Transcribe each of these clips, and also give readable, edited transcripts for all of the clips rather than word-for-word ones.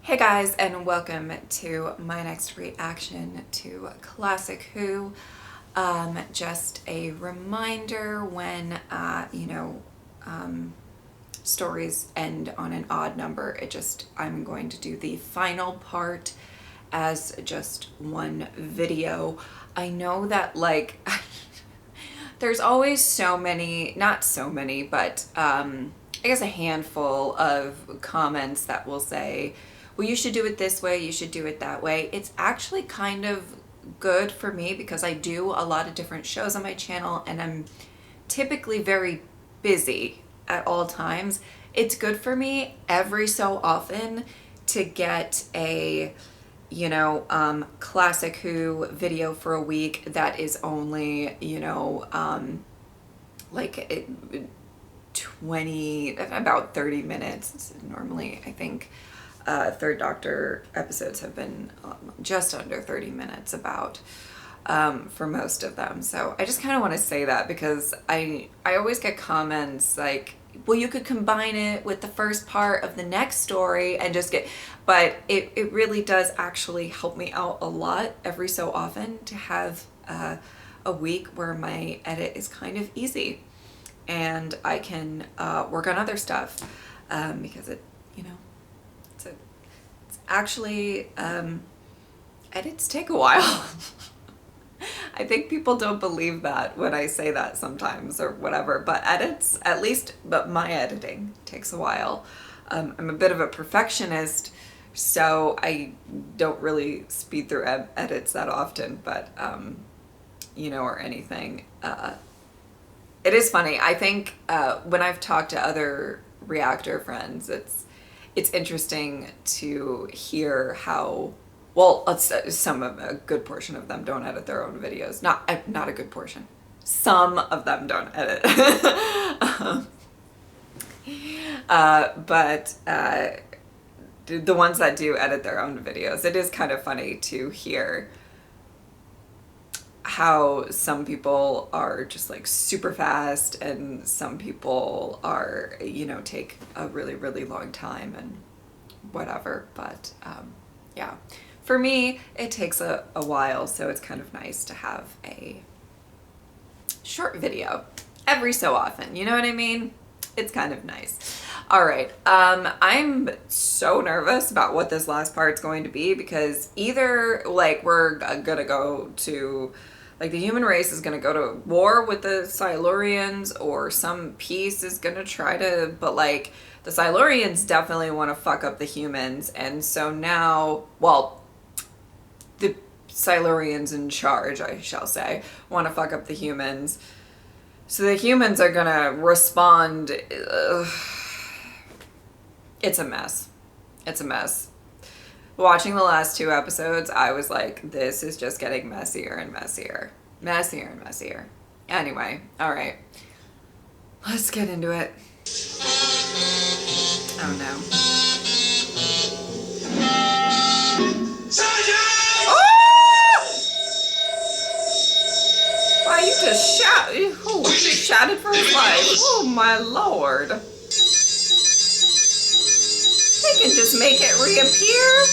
Hey guys, and welcome to my next reaction to Classic Who. Just a reminder when, stories end on an odd number, I'm going to do the final part as just one video. I know that, there's always so many, not so many, but I guess a handful of comments that will say, well, you should do it this way, you should do it that way. It's actually kind of good for me because I do a lot of different shows on my channel and I'm typically very busy at all times. It's good for me every so often to get a Classic Who video for a week that is only, about 30 minutes. Normally, I think Third Doctor episodes have been just under 30 minutes for most of them. So I just kind of want to say that because I always get comments like, well, you could combine it with the first part of the next story and just but it really does actually help me out a lot every so often to have a week where my edit is kind of easy and I can work on other stuff because it's actually edits take a while. I think people don't believe that when I say that sometimes or whatever, but my editing takes a while. I'm a bit of a perfectionist, so I don't really speed through edits that often, but, or anything. It is funny. I think when I've talked to other reactor friends, it's interesting to hear how, well, a good portion of them don't edit their own videos. Not a good portion. Some of them don't edit. But the ones that do edit their own videos, it is kind of funny to hear how some people are just like super fast and some people are, take a really, really long time and whatever. But yeah. For me, it takes a while, so it's kind of nice to have a short video every so often. You know what I mean? It's kind of nice. All right, I'm so nervous about what this last part's going to be because either we're gonna go to, the human race is gonna go to war with the Silurians, or some peace is gonna try to, but the Silurians definitely want to fuck up the humans, and so now, well, the Silurians in charge, I shall say, want to fuck up the humans. So the humans are gonna respond. It's a mess. It's a mess. Watching the last two episodes, I was like, this is just getting messier and messier. Messier and messier. Anyway, all right. Let's get into it. Oh no. Why you just shouted for his life? Oh my lord. They can just make it reappear?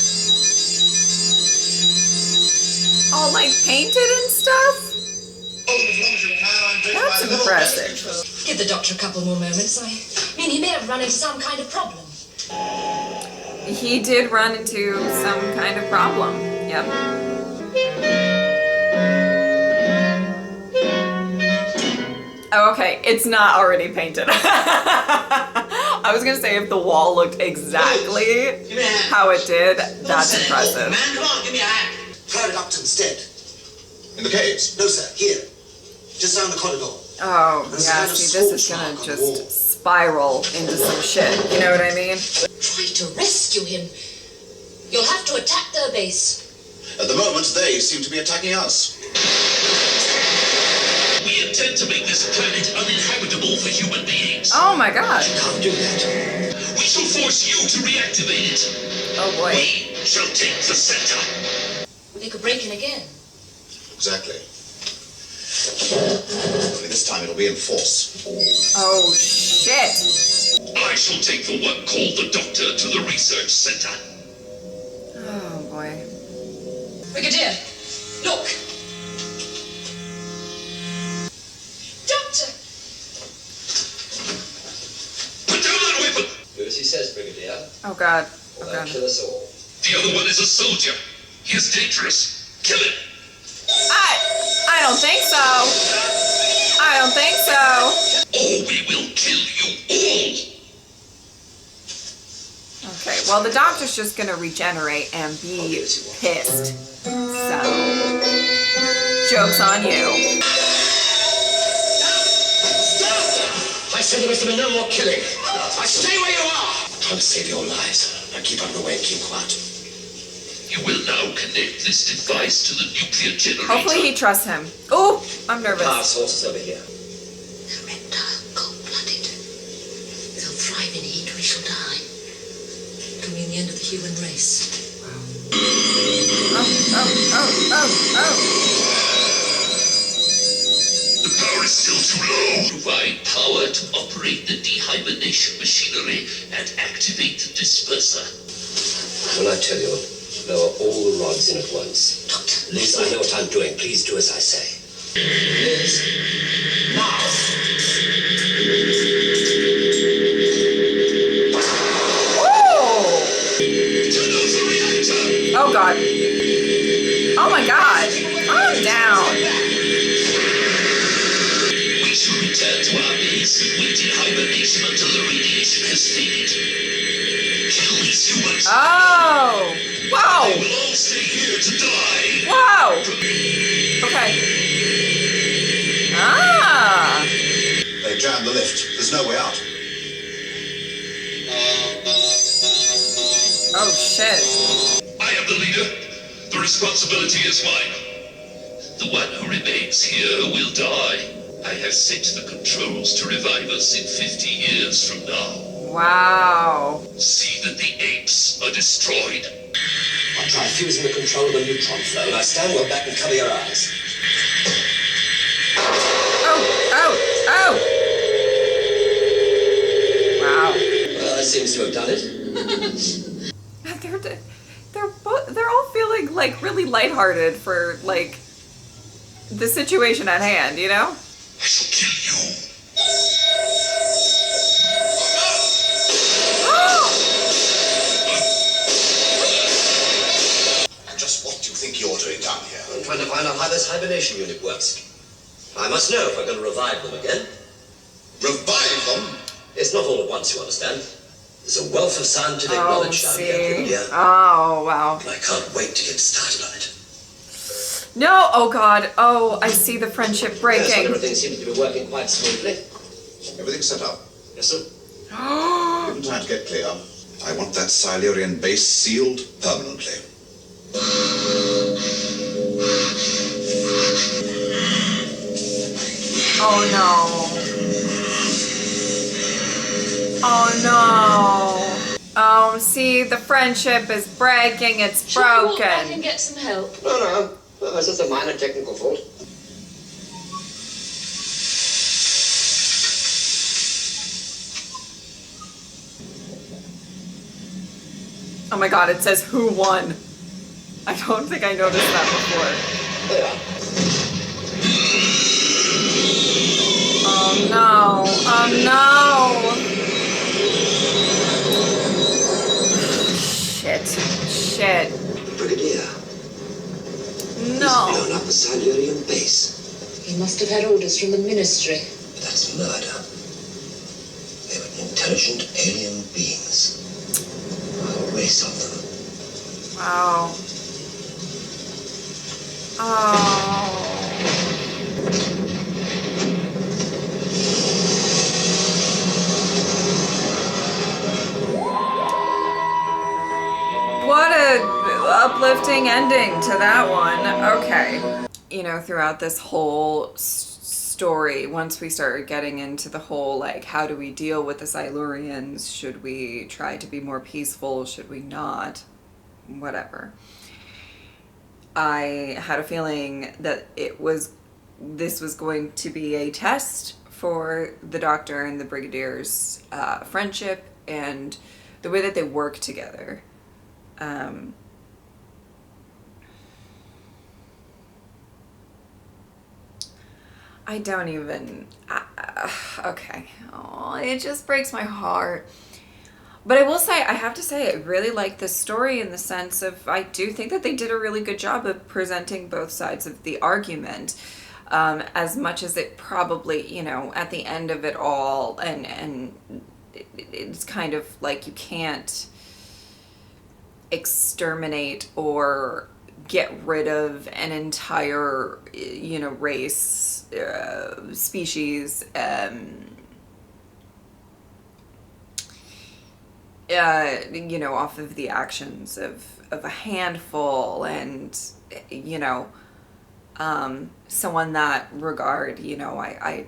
All painted and stuff? That's impressive. Give the doctor a couple more moments. I mean, he may have run into some kind of problem. He did run into some kind of problem. Yep. Oh, okay, it's not already painted. I was gonna say if the wall looked exactly how it did, that's impressive. Man, come on, give me a hand. Fire it up instead. In the caves? No, sir, here. Just down the corridor. Oh, yeah, see, this is gonna just spiral into some shit, you know what I mean? Try to rescue him. You'll have to attack their base. At the moment, they seem to be attacking us. We intend to make this planet uninhabitable for human beings. Oh my god. You can't do that. We shall force you to reactivate it. Oh boy. We shall take the center. They could break in again. Exactly. Only this time it'll be in force. Oh shit. I shall take the one called the Doctor to the research center. boy. Brigadier, look! Doctor! Put down that weapon! Do as he says, Brigadier, Oh God. or Oh they'll God. kill us all. The other one is a soldier. He is dangerous. Kill him! I don't think so. I don't think so. Or we will kill you all! Okay, well the doctor's just gonna regenerate and be pissed. So, joke's on you. I said there was to be no more killing. I stay where you are. Trying to save your lives. Now keep out of the way and keep quiet. You will now connect this device to the nuclear generator. Hopefully he trusts him. Ooh, I'm Power nervous. source is over here. The reptile, cold-blooded. They'll thrive in heat, we shall die. It'll mean the end of the human race. Oh. The power is still too low. Provide power to operate the dehibernation machinery and activate the disperser. When I tell you, lower all the rods in at once. Doctor, Liz, I know what I'm doing. Please do as I say. Liz. Now. Turn off the reactor! Oh God. Oh my God. Calm down. We shall return to our base, wait in hibernation until the radiation has faded. Kill these humans. Oh. They Whoa. will all stay here to die. Whoa. Okay. Ah. They jammed the lift. There's no way out. Oh shit. I am the leader. The responsibility is mine. The one who remains here will die. I have set the controls to revive us in 50 years from now. Wow. See that the apes are destroyed. I'll try fusing the control of the neutron flow. Now stand well back and cover your eyes. Oh. Wow. Well, that seems to have done it. They're all feeling like really lighthearted for like the situation at hand, you know? I shall kill you. Just what do you think you're doing down here? I'm trying to find out how this hibernation unit works. I must know if we're going to revive them again. Revive them? It's not all at once, you understand. There's a wealth of scientific Oh, knowledge down here, see. Brigadier. Oh, wow. And I can't wait to get started on it. No, oh God. Oh, I see the friendship Yes, breaking. everything seems to be working quite smoothly. Everything's set up. Yes, sir. Given time to get clear. I want that Silurian base sealed permanently. Oh no. Oh no. Oh, see, the friendship is breaking. It's shall I walk back and broken. get some help? No. It's just a minor technical fault. Oh my God, it says who won. I don't think I noticed that before. There you are. Oh no. Oh no. Shit. Brigadier, No. he's blown up the Silurian base. He must have had orders from the ministry. But that's murder. They were intelligent alien beings. A race of them. Wow. Oh. What a uplifting ending to that one. Okay. You know, throughout this whole story, once we started getting into the whole, like, how do we deal with the Silurians? Should we try to be more peaceful? Should we not? Whatever. I had a feeling that this was going to be a test for the Doctor and the Brigadier's friendship and the way that they work together. I don't even, okay. Oh, it just breaks my heart. But I will say, I have to say, I really like this story in the sense of, I do think that they did a really good job of presenting both sides of the argument. As much as it probably, you know, at the end of it all, and it's kind of like you can't exterminate or get rid of an entire, you know, race, species, you know, off of the actions of a handful, and, you know, someone that regard, you know, I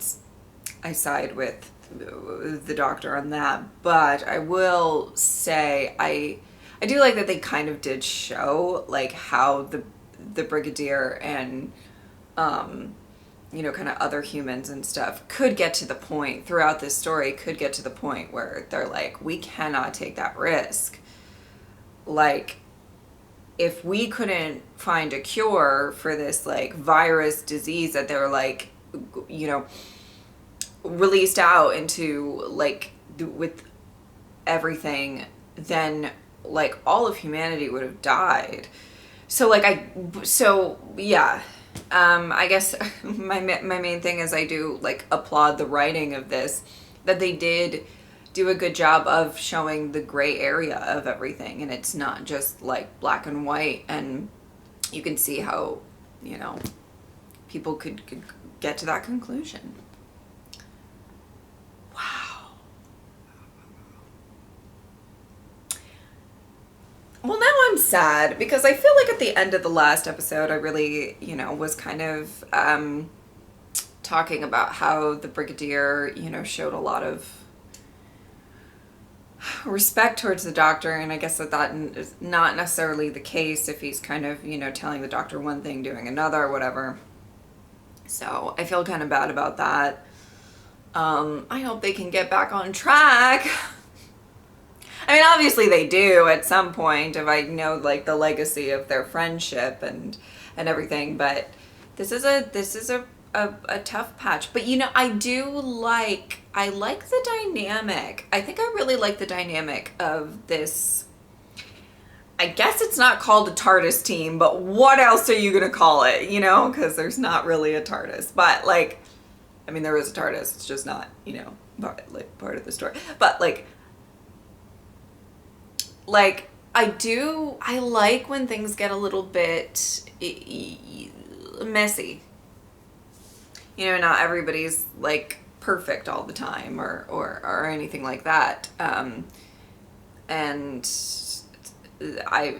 side with the doctor on that. But I will say I do like that they kind of did show like how the brigadier and you know, kind of other humans and stuff could get to the point throughout this story, could get to the point where they're like, we cannot take that risk. Like, if we couldn't find a cure for this like virus disease that they were like, you know, released out into like with everything, then like all of humanity would have died. So like yeah, I guess my main thing is I do like applaud the writing of this, that they did do a good job of showing the gray area of everything, and it's not just like black and white, and you can see how, you know, people could get to that conclusion. Wow. Well, now I'm sad because I feel like at the end of the last episode I really, you know, was kind of talking about how the brigadier, you know, showed a lot of respect towards the doctor, and I guess that is not necessarily the case if he's kind of, you know, telling the doctor one thing, doing another, or whatever. So I feel kind of bad about that. I hope they can get back on track. I mean, obviously they do at some point, if I know like the legacy of their friendship and everything, but this is a tough patch. But you know, I like the dynamic. I think I really like the dynamic of this. I guess it's not called a TARDIS team, but what else are you gonna call it, you know, because there's not really a TARDIS. But like, I mean, there is a TARDIS, it's just not, you know, part of the story. But like I like when things get a little bit messy. You know, not everybody's like perfect all the time or anything like that. And I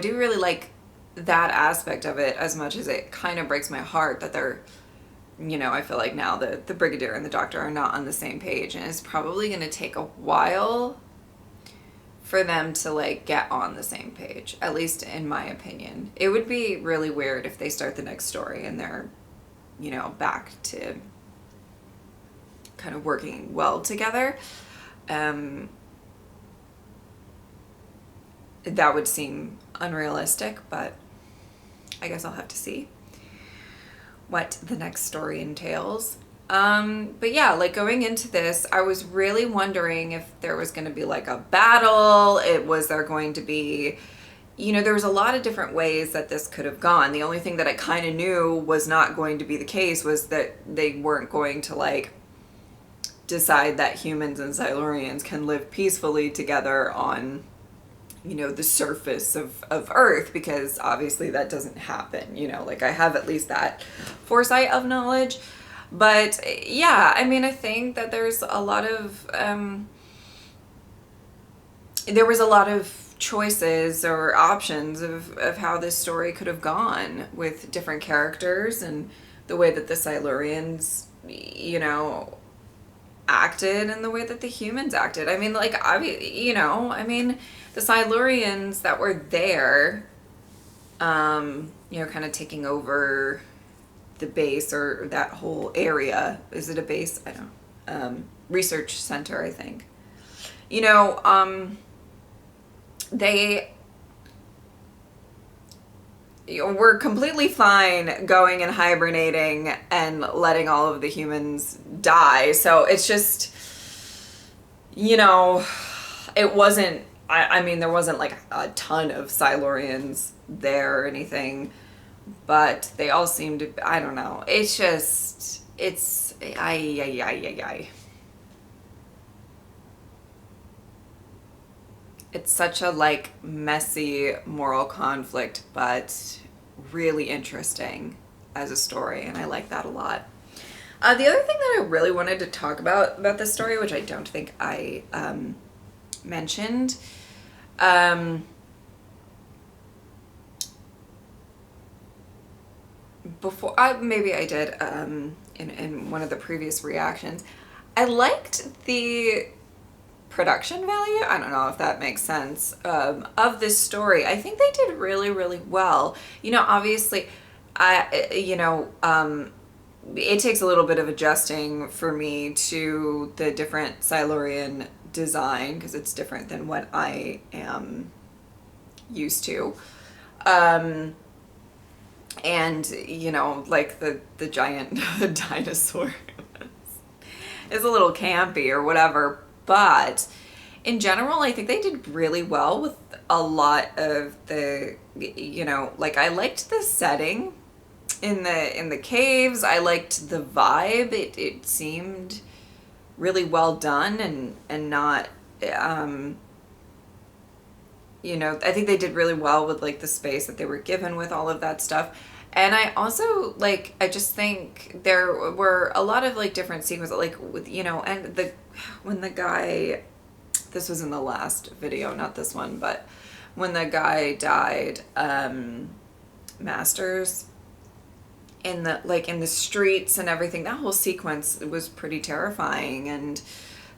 do really like that aspect of it, as much as it kind of breaks my heart that they're, you know, I feel like now the brigadier and the doctor are not on the same page, and it's probably going to take a while for them to like get on the same page, at least in my opinion. It would be really weird if they start the next story and they're, you know, back to kind of working well together. That would seem unrealistic, but I guess I'll have to see what the next story entails. But yeah, like going into this, I was really wondering if there was going to be like a battle. Was there going to be, you know, there was a lot of different ways that this could have gone. The only thing that I kind of knew was not going to be the case was that they weren't going to like decide that humans and Silurians can live peacefully together on, you know, the surface of Earth, because obviously that doesn't happen, you know, like I have at least that foresight of knowledge. But yeah, I mean, I think that there's a lot of, there was a lot of choices or options of how this story could have gone with different characters and the way that the Silurians, you know, acted and the way that the humans acted. I mean, like, you know, I mean, the Silurians that were there, you know, kind of taking over the base or that whole area. Is it a base? I don't know. Research center, I think. You know, they, we're completely fine going and hibernating and letting all of the humans die. So it's just, you know, it wasn't, I mean, there wasn't like a ton of Silurians there or anything, but they all seemed to, I don't know. It's just, it's, I. It's such a like messy moral conflict, but really interesting as a story, and I like that a lot. The other thing that I really wanted to talk about this story, which I don't think I mentioned, before maybe I did in one of the previous reactions. I liked the production value, I don't know if that makes sense, of this story. I think they did really, really well. You know, obviously, it takes a little bit of adjusting for me to the different Silurian design because it's different than what I am used to. And, you know, like the giant dinosaur is a little campy or whatever. But in general, I think they did really well with a lot of the, you know, like I liked the setting in the caves. I liked the vibe. It seemed really well done and not, you know, I think they did really well with like the space that they were given with all of that stuff. And I also like, I just think there were a lot of like different sequences, like with, you know, and when the guy, this was in the last video, not this one, but when the guy died, Masters, in the streets and everything, that whole sequence was pretty terrifying, and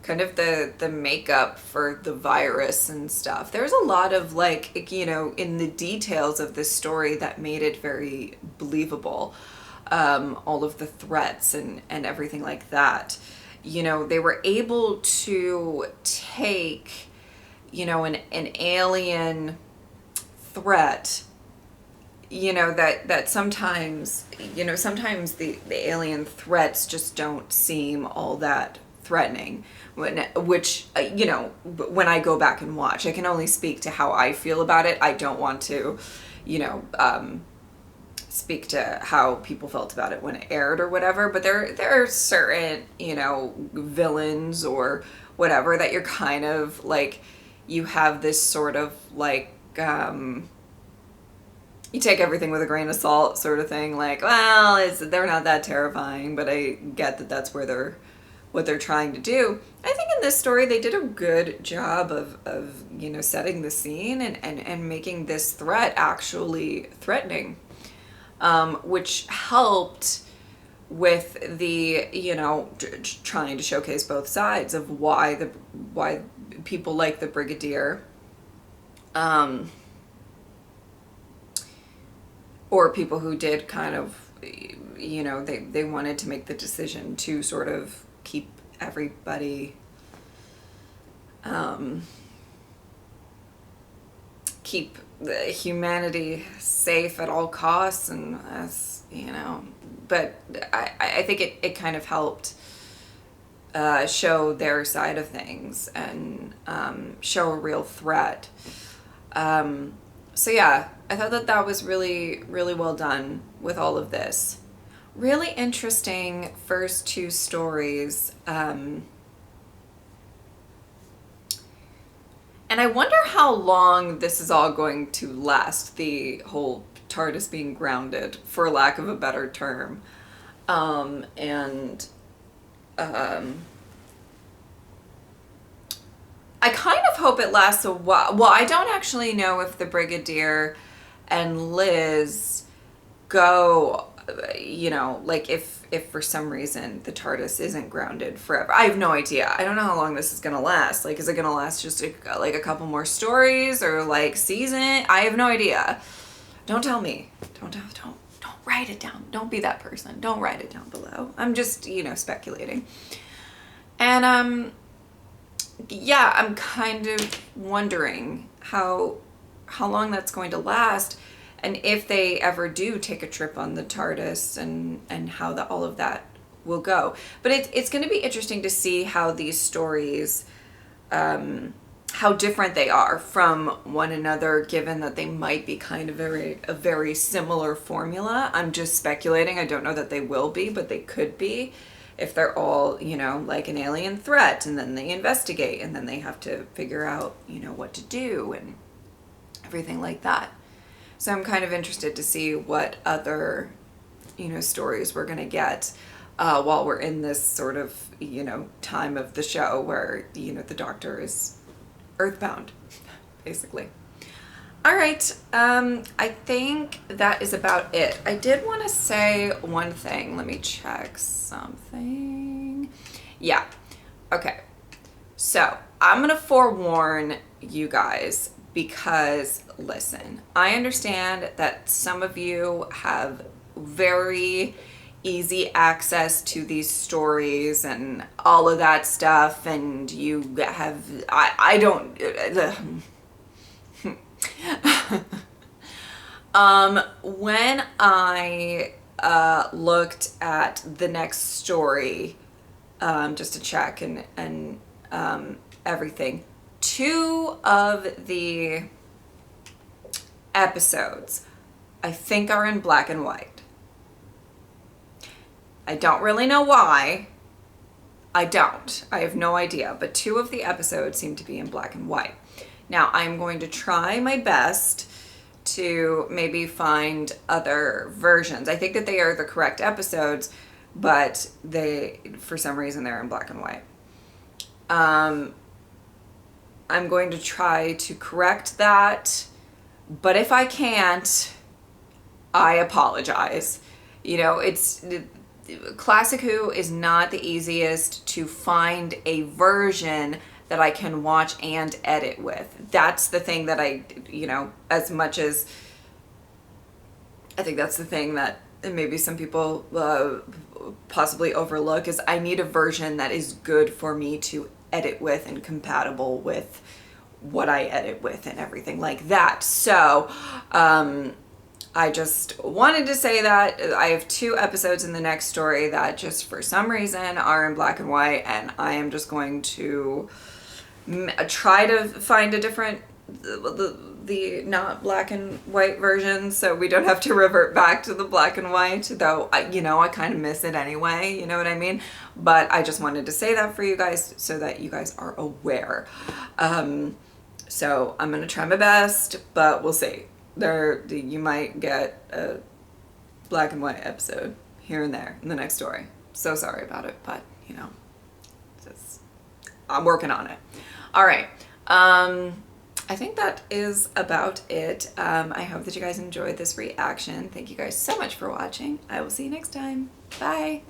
kind of the makeup for the virus and stuff. There's a lot of like, you know, in the details of this story that made it very believable. All of the threats and everything like that. You know, they were able to take, you know, an alien threat, you know, that sometimes, you know, sometimes the alien threats just don't seem all that threatening, which you know, when I go back and watch, I can only speak to how I feel about it. I don't want to, you know, speak to how people felt about it when it aired or whatever, but there are certain, you know, villains or whatever that you're kind of like, you have this sort of like, you take everything with a grain of salt sort of thing, like, well, they're not that terrifying, but I get that that's where what they're trying to do. I think in this story they did a good job of you know, setting the scene and making this threat actually threatening, which helped with the, you know, trying to showcase both sides of why people like the Brigadier, or people who did kind of, you know, they wanted to make the decision to sort of keep everybody, keep the humanity safe at all costs, and as you know, but I think it kind of helped show their side of things and show a real threat. So yeah, I thought that was really, really well done with all of this. Really interesting first two stories. And I wonder how long this is all going to last, the whole TARDIS being grounded, for lack of a better term. I kind of hope it lasts a while. Well, I don't actually know if the Brigadier and Liz go, you know, like if for some reason the TARDIS isn't grounded forever. I have no idea. I don't know how long this is gonna last. Like, is it gonna last just like a couple more stories or like season? I have no idea. Don't tell me. Don't write it down. Don't be that person. Don't write it down below. I'm just, you know, speculating. And yeah, I'm kind of wondering how long that's going to last. and if they ever do take a trip on the TARDIS, and how all of that will go. But it's going to be interesting to see how these stories, how different they are from one another, given that they might be kind of a very similar formula. I'm just speculating. I don't know that they will be, but they could be, if they're all, you know, like an alien threat, and then they investigate, and then they have to figure out, you know, what to do and everything like that. So I'm kind of interested to see what other, you know, stories we're going to get while we're in this sort of, you know, time of the show where, you know, the Doctor is earthbound, basically. All right, I think that is about it. I did want to say one thing. Let me check something. Yeah, okay. So I'm going to forewarn you guys, because listen, I understand that some of you have very easy access to these stories and all of that stuff, and you have, I don't, when I looked at the next story, just to check and everything, 2 of the episodes I think are in black and white. I don't really know why. I have no idea, but 2 of the episodes seem to be in black and white. Now, I'm going to try my best to maybe find other versions. I think that they are the correct episodes, but for some reason, they're in black and white. I'm going to try to correct that, but if I can't, I apologize. You know, Classic Who is not the easiest to find a version that I can watch and edit with. That's the thing that you know, as much as I think that's the thing that maybe some people possibly overlook, is I need a version that is good for me to edit with and compatible with what I edit with and everything like that. So I just wanted to say that I have 2 episodes in the next story that just for some reason are in black and white, and I am just going to try to find a different, the not black and white version, so we don't have to revert back to the black and white, though you know, I kind of miss it anyway, you know what I mean? But I just wanted to say that for you guys so that you guys are aware. So I'm gonna try my best, but we'll see. You might get a black and white episode here and there in the next story. So sorry about it, but you know, I'm working on it. All right. I think that is about it. I hope that you guys enjoyed this reaction. Thank you guys so much for watching. I will see you next time. Bye.